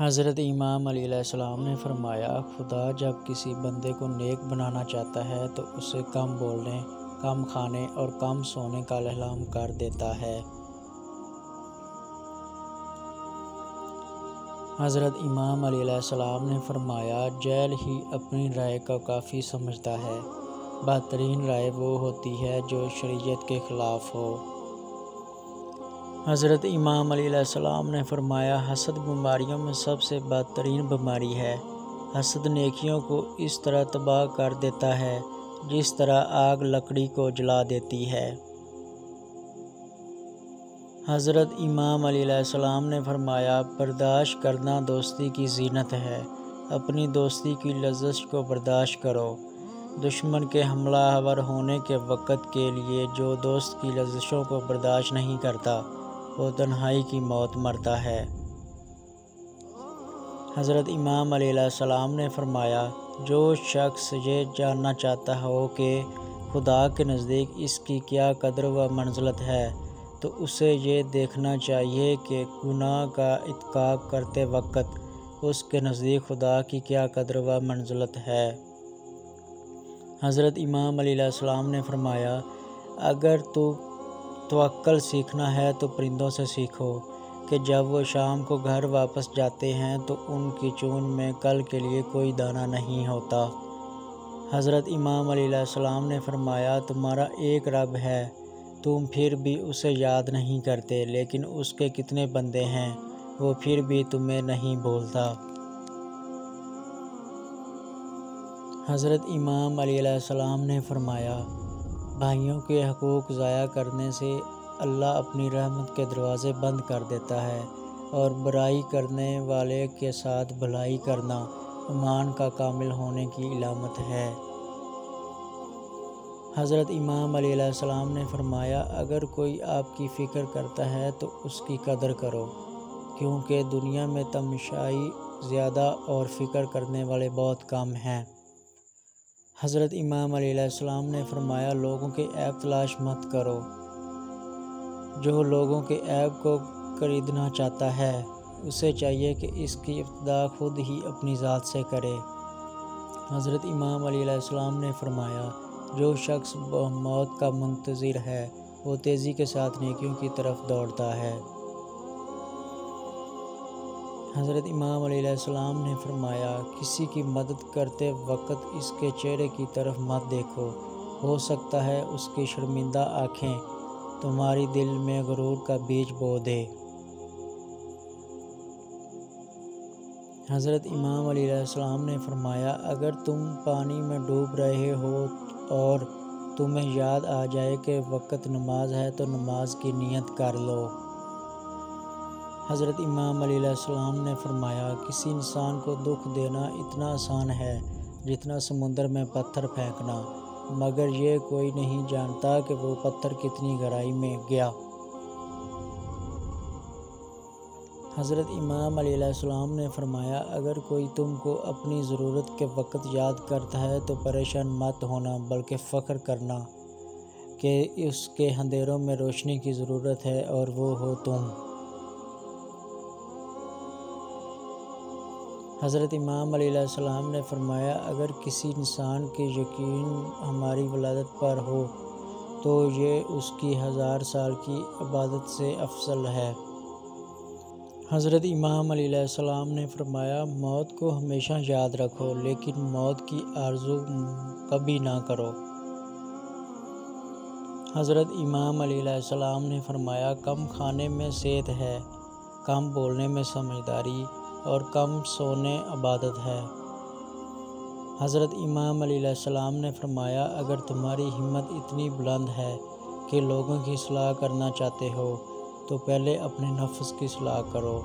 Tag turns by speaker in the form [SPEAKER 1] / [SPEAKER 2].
[SPEAKER 1] حضرت امام علیہ السلام نے فرمایا، خدا جب کسی بندے کو نیک بنانا چاہتا ہے تو اسے کم بولنے، کم کھانے اور کم سونے کا الہام کر دیتا ہے۔ حضرت امام علیہ السلام نے فرمایا، جاہل ہی اپنی رائے کو کافی سمجھتا ہے، بہترین رائے وہ ہوتی ہے جو شریعت کے خلاف ہو۔ حضرت امام علیہ السلام نے فرمایا، حسد بیماریوں میں سب سے بدترین بیماری ہے۔ حسد نیکیوں کو اس طرح تباہ کر دیتا ہے جس طرح آگ لکڑی کو جلا دیتی ہے۔ حضرت امام علیہ السلام نے فرمایا، برداشت کرنا دوستی کی زینت ہے، اپنی دوستی کی لذت کو برداشت کرو۔ دشمن کے حملہ آور ہونے کے وقت کے لیے جو دوست کی لذتوں کو برداشت نہیں کرتا وہ تنہائی کی موت مرتا ہے۔ حضرت امام علیہ السلام نے فرمایا، جو شخص یہ جاننا چاہتا ہو کہ خدا کے نزدیک اس کی کیا قدر و منزلت ہے تو اسے یہ دیکھنا چاہیے کہ گناہ کا ارتکاب کرتے وقت اس کے نزدیک خدا کی کیا قدر و منزلت ہے۔ حضرت امام علیہ السلام نے فرمایا، اگر توکل سیکھنا ہے تو پرندوں سے سیکھو کہ جب وہ شام کو گھر واپس جاتے ہیں تو ان کی چونچ میں کل کے لیے کوئی دانہ نہیں ہوتا۔ حضرت امام علیہ السلام نے فرمایا، تمہارا ایک رب ہے، تم پھر بھی اسے یاد نہیں کرتے، لیکن اس کے کتنے بندے ہیں، وہ پھر بھی تمہیں نہیں بھولتا۔ حضرت امام علیہ السلام نے فرمایا، بھائیوں کے حقوق ضائع کرنے سے اللہ اپنی رحمت کے دروازے بند کر دیتا ہے، اور برائی کرنے والے کے ساتھ بھلائی کرنا ایمان کا کامل ہونے کی علامت ہے۔ حضرت امام علیہ السلام نے فرمایا، اگر کوئی آپ کی فکر کرتا ہے تو اس کی قدر کرو، کیونکہ دنیا میں تماشائی زیادہ اور فکر کرنے والے بہت کم ہیں۔ حضرت امام علیہ السلام نے فرمایا، لوگوں کے عیب تلاش مت کرو، جو لوگوں کے عیب کو خریدنا چاہتا ہے اسے چاہیے کہ اس کی ابتدا خود ہی اپنی ذات سے کرے۔ حضرت امام علیہ السلام نے فرمایا، جو شخص موت کا منتظر ہے وہ تیزی کے ساتھ نیکیوں کی طرف دوڑتا ہے۔ حضرت امام علیہ السلام نے فرمایا، کسی کی مدد کرتے وقت اس کے چہرے کی طرف مت دیکھو، ہو سکتا ہے اس کی شرمندہ آنکھیں تمہاری دل میں غرور کا بیج بو دے۔ حضرت امام علیہ السلام نے فرمایا، اگر تم پانی میں ڈوب رہے ہو اور تمہیں یاد آ جائے کہ وقت نماز ہے تو نماز کی نیت کر لو۔ حضرت امام علیہ السلام نے فرمایا، کسی انسان کو دکھ دینا اتنا آسان ہے جتنا سمندر میں پتھر پھینکنا، مگر یہ کوئی نہیں جانتا کہ وہ پتھر کتنی گہرائی میں گیا۔ حضرت امام علیہ السلام نے فرمایا، اگر کوئی تم کو اپنی ضرورت کے وقت یاد کرتا ہے تو پریشان مت ہونا بلکہ فخر کرنا کہ اس کے اندھیروں میں روشنی کی ضرورت ہے اور وہ ہو تم۔ حضرت امام علیہ السلام نے فرمایا، اگر کسی انسان کے یقین ہماری ولادت پر ہو تو یہ اس کی 1000 سال کی عبادت سے افضل ہے۔ حضرت امام علیہ السلام نے فرمایا، موت کو ہمیشہ یاد رکھو لیکن موت کی آرزو کبھی نہ کرو۔ حضرت امام علیہ السلام نے فرمایا، کم کھانے میں صحت ہے، کم بولنے میں سمجھداری اور کم سونے عبادت ہے۔ حضرت امام علیہ السلام نے فرمایا، اگر تمہاری ہمت اتنی بلند ہے کہ لوگوں کی اصلاح کرنا چاہتے ہو تو پہلے اپنے نفس کی اصلاح کرو۔